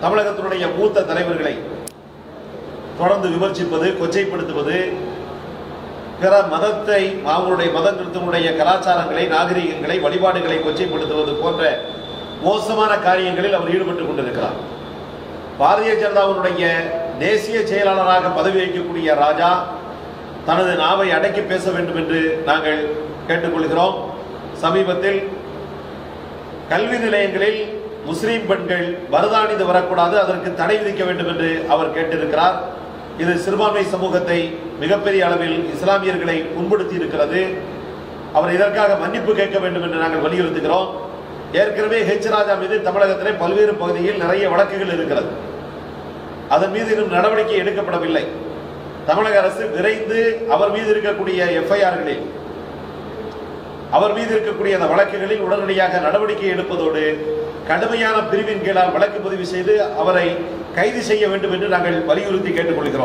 தமிழகத்தினுடைய மூத்த தலைவர்களை தொடர்ந்து விமர்சிப்பது, கொச்சைப்படுத்துவது, பிற மதத்தை, அவங்களுடைய மதத்தினுடைய கலாச்சாரங்களை, நாகரிகங்களை, வழிபாடுகளை கொச்சைப்படுத்துவது போன்ற மோசமான காரியங்களில் அவர் ஈடுபட்டுக் கொண்டிருக்கிறார். பாரதிய ஜனதாவுடைய தேசிய செயலாளராக பதவி வகிக்கக்கூடிய ராஜா தனது நாவை அடக்கி பேச வேண்டும் என்று நாங்கள் கேட்டுக்கொள்கிறோம். சமீபத்தில் கல்வி நிலையங்களில் முஸ்லீம் பெண்கள் மருதாணிந்து வரக்கூடாது, அதற்கு தடை விதிக்க வேண்டும் என்று அவர் கேட்டிருக்கிறார். இது சிறுபான்மை சமூகத்தை மிகப்பெரிய அளவில் இஸ்லாமியர்களை புண்படுத்தி இருக்கிறது. அவர் இதற்காக மன்னிப்பு கேட்க வேண்டும் என்று நாங்கள் வலியுறுத்துகிறோம். ஏற்கனவே ஹெச் ராஜா மீது தமிழகத்திலே பல்வேறு பகுதியில் நிறைய வழக்குகள் இருக்கிறது. அதன் மீது இன்னும் நடவடிக்கை எடுக்கப்படவில்லை. தமிழக அரசு விரைந்து அவர் மீது இருக்கக்கூடிய எஃப்ஐஆர்களில், அவர் மீது இருக்கக்கூடிய அந்த வழக்குகளில் உடனடியாக நடவடிக்கை எடுப்பதோடு கடுமையான பிரிவின் கீழால் வழக்கு பதிவு செய்து அவரை கைது செய்ய வேண்டும் என்று நாங்கள் வலியுறுத்தி கேட்டுக்கொள்கிறோம்.